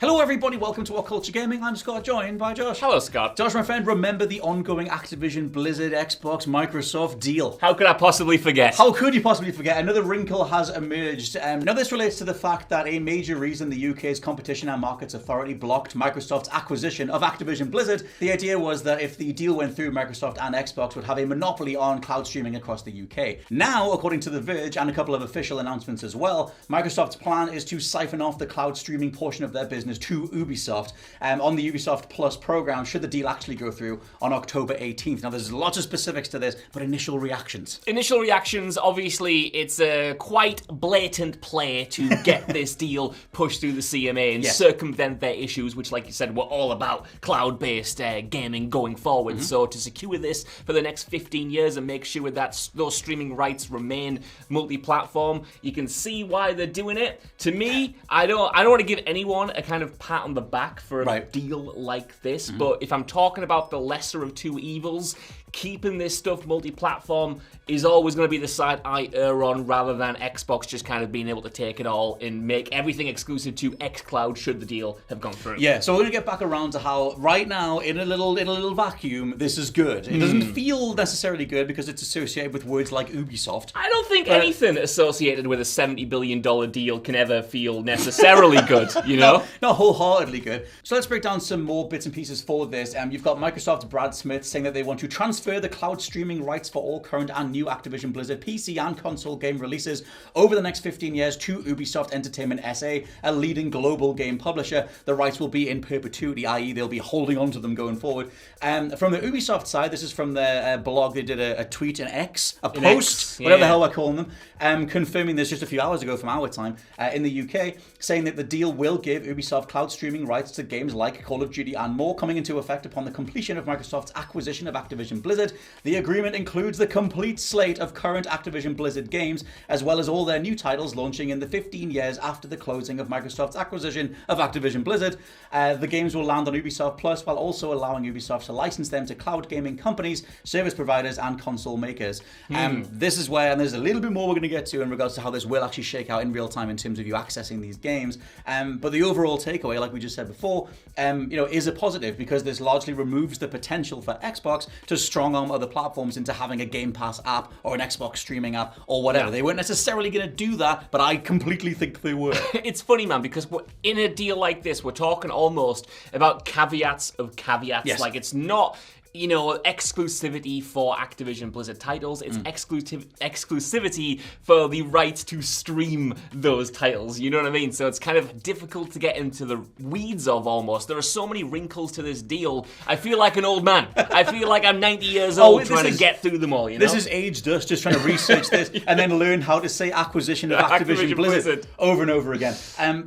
Hello everybody, welcome to What Culture Gaming. I'm Scott, joined by Josh. Hello, Scott. Josh, my friend, remember the ongoing Activision, Blizzard, Xbox, Microsoft deal? How could I possibly forget? How could you possibly forget? Another wrinkle has emerged. Now this relates to the fact that a major reason the UK's Competition and Markets Authority blocked Microsoft's acquisition of Activision Blizzard. The idea was that if the deal went through, Microsoft and Xbox would have a monopoly on cloud streaming across the UK. Now, according to The Verge and a couple of official announcements as well, Microsoft's plan is to siphon off the cloud streaming portion of their business to Ubisoft on the Ubisoft Plus program, should the deal actually go through on October 18th. Now, there's lots of specifics to this, but initial reactions. Initial reactions, obviously, it's a quite blatant play to get this deal pushed through the CMA and circumvent their issues, which, like you said, were all about cloud-based gaming going forward. So to secure this for the next 15 years and make sure that those streaming rights remain multi-platform, you can see why they're doing it. To me, I don't want to give anyone a kind of pat on the back for a deal like this, but if I'm talking about the lesser of two evils, keeping this stuff multi-platform is always going to be the side I err on, rather than Xbox just kind of being able to take it all and make everything exclusive to xCloud should the deal have gone through. Yeah, so we're going to get back around to how right now, in a little vacuum, this is good. It doesn't feel necessarily good because it's associated with words like Ubisoft. I don't think anything associated with a $70 billion deal can ever feel necessarily good, you know? Not wholeheartedly good. So let's break down some more bits and pieces for this. You've got Microsoft's Brad Smith saying that they want to transfer the cloud streaming rights for all current and new Activision Blizzard PC and console game releases over the next 15 years to Ubisoft Entertainment SA, a leading global game publisher. The rights will be in perpetuity, i.e. they'll be holding on to them going forward. From the Ubisoft side, this is from their blog, they did a tweet, a post, whatever the hell we're calling them, confirming this just a few hours ago from our time in the UK, saying that the deal will give Ubisoft cloud streaming rights to games like Call of Duty and more, coming into effect upon the completion of Microsoft's acquisition of Activision Blizzard. The agreement includes the complete slate of current Activision Blizzard games, as well as all their new titles launching in the 15 years after the closing of Microsoft's acquisition of Activision Blizzard. The games will land on Ubisoft Plus, while also allowing Ubisoft to license them to cloud gaming companies, service providers, and console makers. This is where, and there's a little bit more we're going to get to in regards to how this will actually shake out in real time in terms of you accessing these games. But the overall takeaway, like we just said before, is a positive, because this largely removes the potential for Xbox to strong arm other platforms into having a Game Pass app or an Xbox streaming app or whatever. They weren't necessarily going to do that, but I completely think they were. It's funny, man, because in a deal like this, we're talking almost about caveats of caveats. Yes. Like, it's not, exclusivity for Activision Blizzard titles. It's exclusivity for the right to stream those titles. You know what I mean? So it's kind of difficult to get into the weeds of almost. There are so many wrinkles to this deal. I feel like an old man. I feel like I'm 90 years old trying to get through them all, you know? This is aged us, just trying to research this and then learn how to say acquisition of Activision Blizzard over and over again.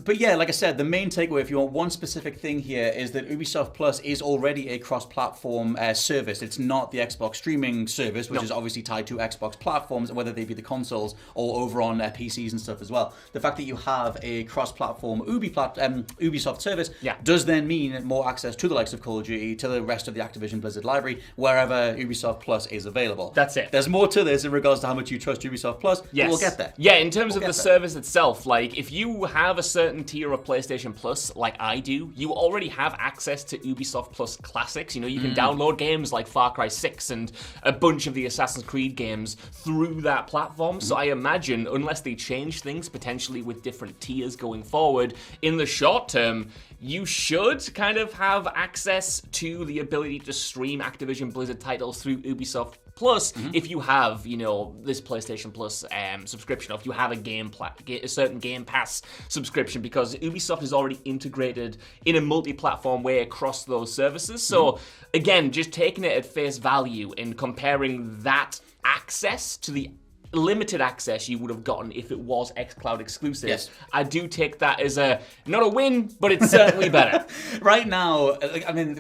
But yeah, like I said, the main takeaway, if you want one specific thing here, is that Ubisoft Plus is already a cross-platform service. It's not the Xbox streaming service, which is obviously tied to Xbox platforms, whether they be the consoles or over on PCs and stuff as well. The fact that you have a cross-platform Ubisoft service does then mean more access to the likes of Call of Duty, to the rest of the Activision Blizzard library, wherever Ubisoft Plus is available. That's it. There's more to this in regards to how much you trust Ubisoft Plus. Yes. We'll get there. Yeah, in terms of the service itself, like, if you have a certain tier of PlayStation Plus, like I do, you already have access to Ubisoft Plus Classics. You can download games like Far Cry 6 and a bunch of the Assassin's Creed games through that platform. So I imagine, unless they change things potentially with different tiers going forward, in the short term, you should kind of have access to the ability to stream Activision Blizzard titles through Ubisoft Plus if you have, this PlayStation Plus subscription, or if you have a certain Game Pass subscription, because Ubisoft is already integrated in a multi-platform way across those services. So again, just taking it at face value and comparing that access to the limited access you would have gotten if it was xCloud exclusive. Yes. I do take that as not a win, but it's certainly better. Right now,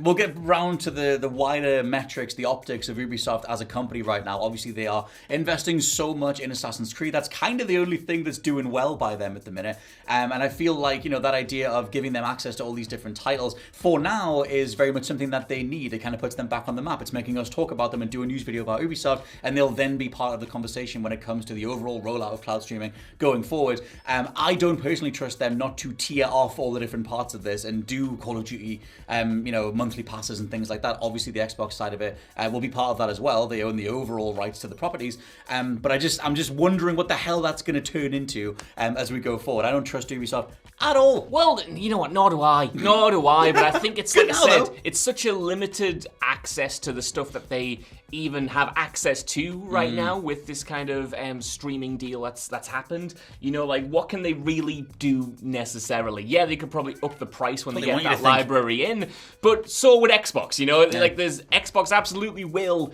we'll get round to the wider metrics, the optics of Ubisoft as a company right now. Obviously, they are investing so much in Assassin's Creed. That's kind of the only thing that's doing well by them at the minute. And I feel like, that idea of giving them access to all these different titles for now is very much something that they need. It kind of puts them back on the map. It's making us talk about them and do a news video about Ubisoft, and they'll then be part of the conversation when it it comes to the overall rollout of cloud streaming going forward. I don't personally trust them not to tier off all the different parts of this and do Call of Duty, monthly passes and things like that. Obviously, the Xbox side of it will be part of that as well. They own the overall rights to the properties. But I'm just wondering what the hell that's going to turn into as we go forward. I don't trust Ubisoft at all. Well, you know what? Nor do I. But I think it's, like I said, it's such a limited access to the stuff that they even have access to right now with this kind of streaming deal that's happened. Like, what can they really do necessarily? Yeah, they could probably up the price when they get that library in, but so would Xbox. Like there's Xbox absolutely will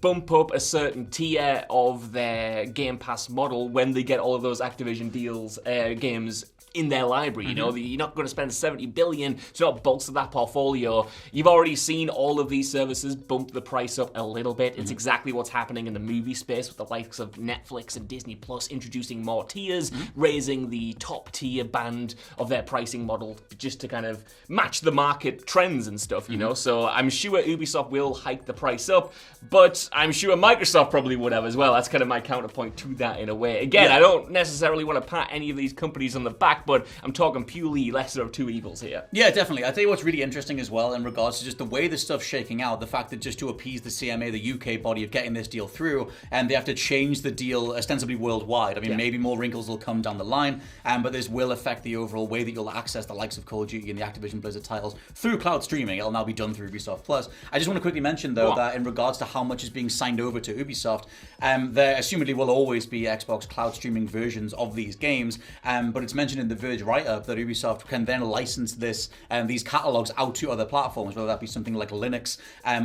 bump up a certain tier of their Game Pass model when they get all of those Activision deals games in their library. You're not going to spend $70 billion to not bolster that portfolio. You've already seen all of these services bump the price up a little bit. It's exactly what's happening in the movie space with the likes of Netflix and Disney Plus introducing more tiers, raising the top tier band of their pricing model just to kind of match the market trends and stuff, So I'm sure Ubisoft will hike the price up, but I'm sure Microsoft probably would have as well. That's kind of my counterpoint to that in a way. Again, I don't necessarily want to pat any of these companies on the back, but I'm talking purely lesser of two evils here. Yeah, definitely. I tell you what's really interesting as well in regards to just the way this stuff's shaking out, the fact that just to appease the CMA, the UK body of getting this deal through, and they have to change the deal ostensibly worldwide. I mean, maybe more wrinkles will come down the line, but this will affect the overall way that you'll access the likes of Call of Duty and the Activision Blizzard titles through cloud streaming. It'll now be done through Ubisoft Plus. I just want to quickly mention, though, that in regards to how much is being signed over to Ubisoft, there assumedly will always be Xbox cloud streaming versions of these games, but it's mentioned in the Verge write-up that Ubisoft can then license these catalogs out to other platforms, whether that be something like Linux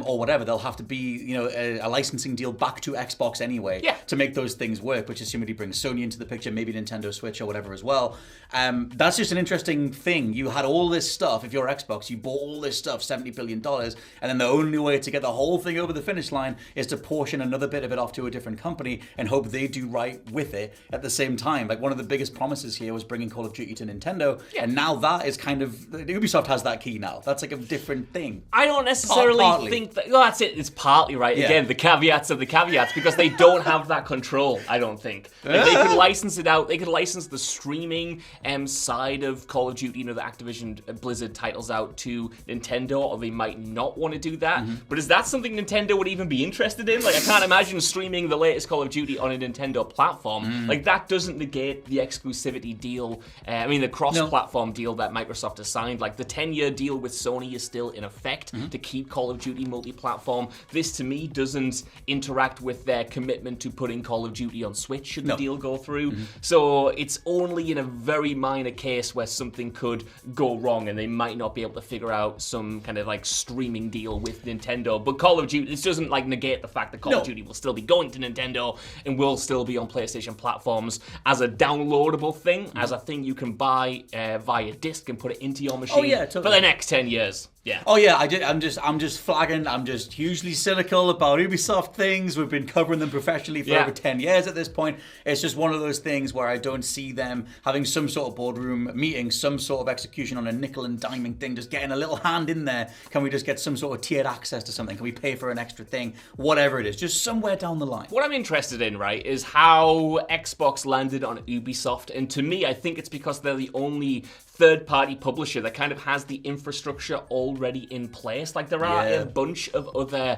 or whatever. They'll have to be, a licensing deal back to Xbox anyway to make those things work, which assumedly brings Sony into the picture, maybe Nintendo Switch or whatever as well. That's just an interesting thing. You had all this stuff. If you're Xbox, you bought all this stuff, $70 billion, and then the only way to get the whole thing over the finish line is to portion another bit of it off to a different company and hope they do right with it at the same time. Like, one of the biggest promises here was bringing Call of Duty to Nintendo, and now that is kind of, Ubisoft has that key now. That's like a different thing. I don't necessarily think that, that's it, it's partly right. Again, the caveats of the caveats, because they don't have that control, I don't think. Like, they could license it out, they could license the streaming side of Call of Duty, the Activision Blizzard titles out to Nintendo, or they might not want to do that. But is that something Nintendo would even be interested in? Like, I can't imagine streaming the latest Call of Duty on a Nintendo platform. Like, that doesn't negate the exclusivity deal, the cross-platform deal that Microsoft has signed. Like, the 10-year deal with Sony is still in effect to keep Call of Duty multi-platform. This, to me, doesn't interact with their commitment to putting Call of Duty on Switch should the deal go through. So it's only in a very minor case where something could go wrong and they might not be able to figure out some kind of like streaming deal with Nintendo. But Call of Duty, this doesn't like negate the fact that Call of Duty will still be going to Nintendo and will still be on PlayStation platforms as a downloadable thing, as a thing you can buy via disc and put it into your machine for the next 10 years. Yeah. Oh yeah, I'm just flagging. I'm just hugely cynical about Ubisoft things. We've been covering them professionally for over 10 years at this point. It's just one of those things where I don't see them having some sort of boardroom meeting, some sort of execution on a nickel and diming thing, just getting a little hand in there. Can we just get some sort of tiered access to something? Can we pay for an extra thing? Whatever it is, just somewhere down the line. What I'm interested in, right, is how Xbox landed on Ubisoft. And to me, I think it's because they're the only third-party publisher that kind of has the infrastructure already in place. Like, there are a bunch of other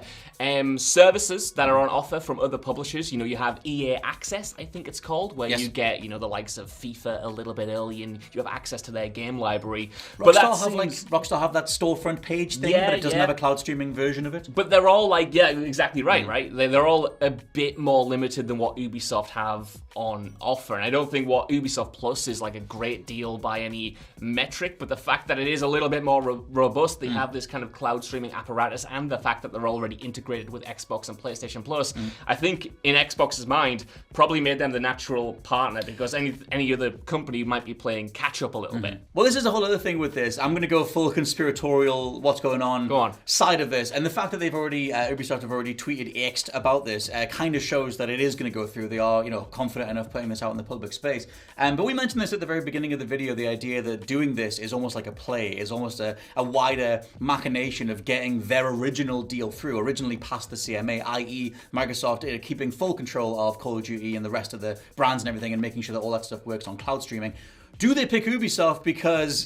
services that are on offer from other publishers. You have EA Access, I think it's called, where you get, the likes of FIFA a little bit early and you have access to their game library. Rockstar have that storefront page thing, but it doesn't have a cloud streaming version of it. But they're all like, exactly right, right? They're all a bit more limited than what Ubisoft have on offer. And I don't think what Ubisoft Plus is like a great deal by any metric, but the fact that it is a little bit more robust, they have this kind of cloud streaming apparatus, and the fact that they're already integrated with Xbox and PlayStation Plus, I think in Xbox's mind probably made them the natural partner, because any other company might be playing catch up a little bit. Well, this is a whole other thing with this. I'm going to go full conspiratorial, what's going on, side of this, and the fact that they've already Ubisoft have already tweeted X'd about this kind of shows that it is going to go through. They are confident enough putting this out in the public space. But we mentioned this at the very very beginning of the video, the idea that doing this is almost like a play, is almost a wider machination of getting their original deal through, originally past the CMA, i.e. Microsoft keeping full control of Call of Duty and the rest of the brands and everything, and making sure that all that stuff works on cloud streaming. Do they pick Ubisoft because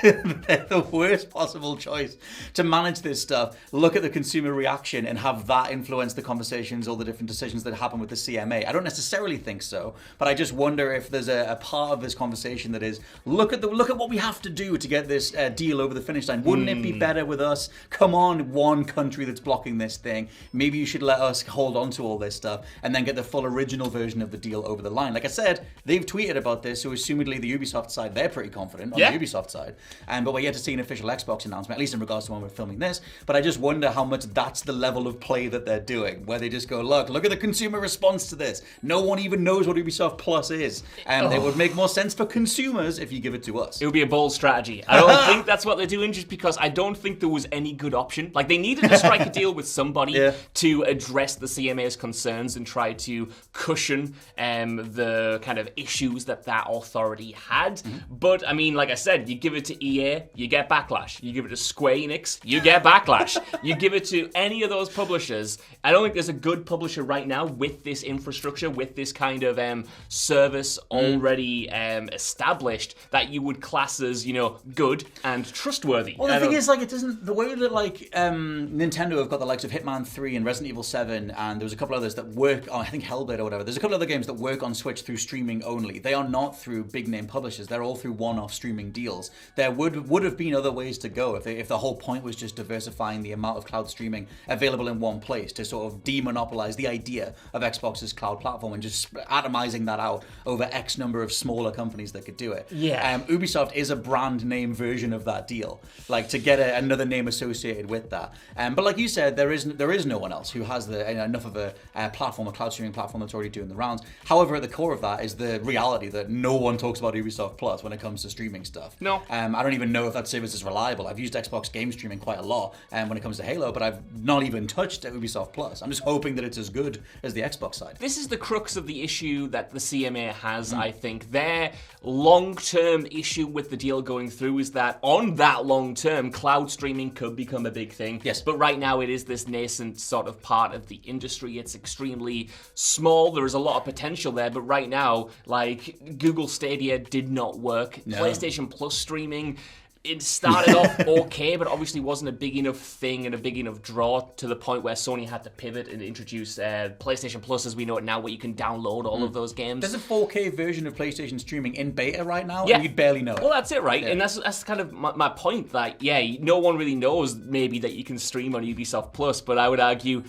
they're the worst possible choice to manage this stuff? Look at the consumer reaction and have that influence the conversations, all the different decisions that happen with the CMA. I don't necessarily think so, but I just wonder if there's a part of this conversation that is, look at what we have to do to get this deal over the finish line. Wouldn't it be better with us? Come on, one country that's blocking this thing. Maybe you should let us hold on to all this stuff and then get the full original version of the deal over the line. Like I said, they've tweeted about this, so assumedly the Ubisoft side, they're pretty confident on the Ubisoft side. But we're yet to see an official Xbox announcement, at least in regards to when we're filming this. But I just wonder how much that's the level of play that they're doing, where they just go, look at the consumer response to this. No one even knows what Ubisoft Plus is. And it would make more sense for consumers if you give it to us. It would be a bold strategy. I don't think that's what they're doing, just because I don't think there was any good option. Like, they needed to strike a deal with somebody to address the CMA's concerns and try to cushion the kind of issues that authority had. But, I mean, like I said, you give it to EA, you get backlash. You give it to Square Enix, you get backlash. You give it to any of those publishers. I don't think there's a good publisher right now with this infrastructure, with this kind of service already established, that you would class as, good and trustworthy. Well, the thing is, like, it doesn't, the way that, like, Nintendo have got the likes of Hitman 3 and Resident Evil 7, and there's a couple others that work on, I think Hellblade or whatever, there's a couple other games that work on Switch through streaming only. They are not through big name publishers. They're all through one-off streaming deals. There would have been other ways to go if the whole point was just diversifying the amount of cloud streaming available in one place to sort of demonopolize the idea of Xbox's cloud platform and just atomizing that out over X number of smaller companies that could do it. Yeah. Ubisoft is a brand name version of that deal, like to get another name associated with that. But like you said, there is no one else who has enough of a platform, a cloud streaming platform that's already doing the rounds. However, at the core of that is the reality that no one talks about Ubisoft Plus when it comes to streaming stuff. No. I don't even know if that service is reliable. I've used Xbox game streaming quite a lot when it comes to Halo, but I've not even touched Ubisoft Plus. I'm just hoping that it's as good as the Xbox side. This is the crux of the issue that the CMA has, I think. Their long-term issue with the deal going through is that on that long term, cloud streaming could become a big thing. Yes. But right now it is this nascent sort of part of the industry. It's extremely small. There is a lot of potential there, but right now, like, Google Stadia did not work. No. PlayStation Plus streaming, it started off okay, but obviously wasn't a big enough thing and a big enough draw to the point where Sony had to pivot and introduce PlayStation Plus as we know it now, where you can download all of those games. There's a 4K version of PlayStation streaming in beta right now, Yeah. and you barely know it. Well, that's it, right? Yeah. And that's kind of my point, that, no one really knows maybe that you can stream on Ubisoft Plus, but I would argue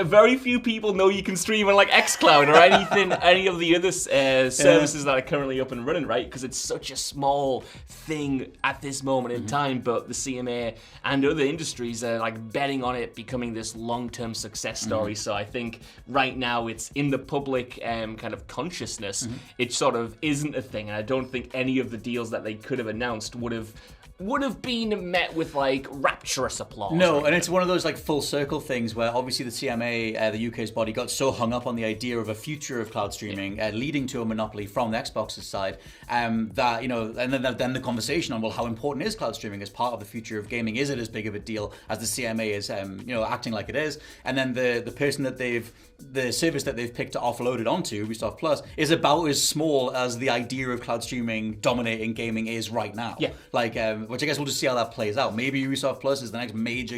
very few people know you can stream on like xCloud or any of the other services that are currently up and running, right? Because it's such a small thing at this moment in time, but the CMA and other industries are like betting on it becoming this long-term success story. So I think right now it's in the public kind of consciousness. It sort of isn't a thing, and I don't think any of the deals that they could have announced would have been met with like rapturous applause. No, and it's one of those like full circle things where obviously the CMA, the UK's body, got so hung up on the idea of a future of cloud streaming, leading to a monopoly from the Xbox's side, that, you know, and then the conversation on, well, how important is cloud streaming as part of the future of gaming? Is it as big of a deal as the CMA is, acting like it is? And then the person that the service that they've picked to offload it onto, Ubisoft Plus, is about as small as the idea of cloud streaming dominating gaming is right now. Yeah. Like, which I guess we'll just see how that plays out. Maybe Ubisoft Plus is the next major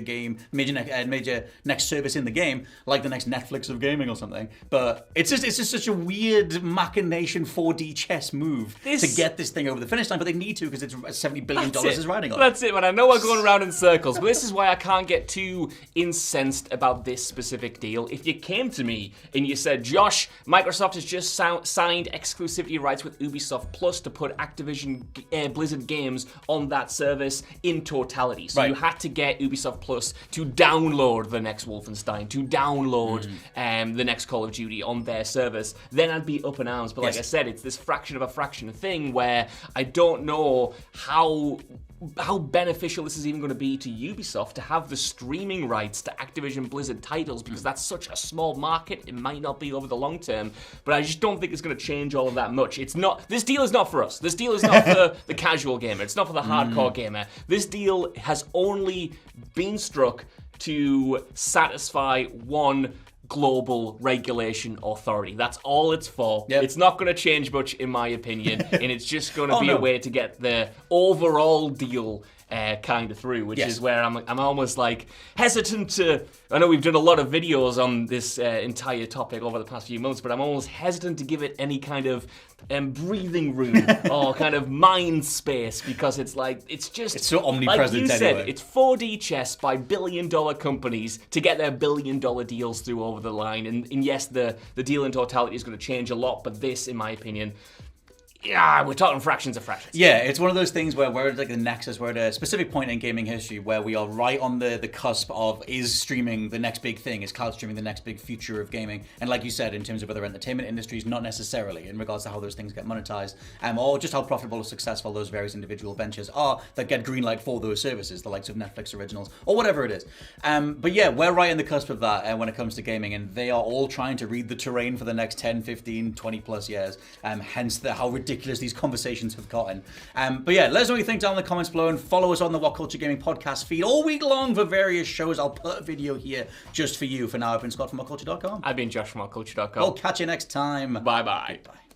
next service in the game, like the next Netflix of gaming or something. But it's just such a weird machination 4D chess move to get this thing over the finish line. But they need to, because it's $70 billion is riding on it. That's it, man. I know we're going around in circles, but this is why I can't get too incensed about this specific deal. If you came to me and you said, Josh, Microsoft has just signed exclusivity rights with Ubisoft Plus to put Activision Blizzard games on that service in totality. So you had to get Ubisoft Plus to download the next Wolfenstein, to download the next Call of Duty on their service. Then I'd be up in arms. But like I said, it's this fraction of a fraction thing where I don't know how how beneficial this is even going to be to Ubisoft to have the streaming rights to Activision Blizzard titles, because that's such a small market. It might not be over the long term, but I just don't think it's going to change all of that much. It's not. This deal is not for us. This deal is not for the casual gamer. It's not for the hardcore gamer. This deal has only been struck to satisfy one global regulation authority. That's all it's for. Yep. It's not going to change much, in my opinion, and it's just going to be a way to get the overall deal kind of through, which is where I'm almost like hesitant to. I know we've done a lot of videos on this entire topic over the past few months, but I'm almost hesitant to give it any kind of breathing room or kind of mind space, because it's like it's so omnipresent. Like you anyway. said, it's 4D chess by billion-dollar companies to get their billion-dollar deals through over the line, and yes, the deal in totality is going to change a lot, but this, in my opinion, yeah, we're talking fractions of fractions. Yeah, it's one of those things where we're at like the nexus, we're at a specific point in gaming history where we are right on the cusp of, is streaming the next big thing? Is cloud streaming the next big future of gaming? And like you said, in terms of other entertainment industries, not necessarily in regards to how those things get monetized, or just how profitable or successful those various individual ventures are that get greenlight for those services, the likes of Netflix originals or whatever it is. But yeah, we're right in the cusp of that when it comes to gaming, and they are all trying to read the terrain for the next 10, 15, 20 plus years. Hence how ridiculous these conversations have gotten. But yeah, let us know what you think down in the comments below, and follow us on the What Culture Gaming podcast feed all week long for various shows. I'll put a video here just for you. For now, I've been Scott from WhatCulture.com. I've been Josh from WhatCulture.com. We'll catch you next time. Bye-bye. Goodbye.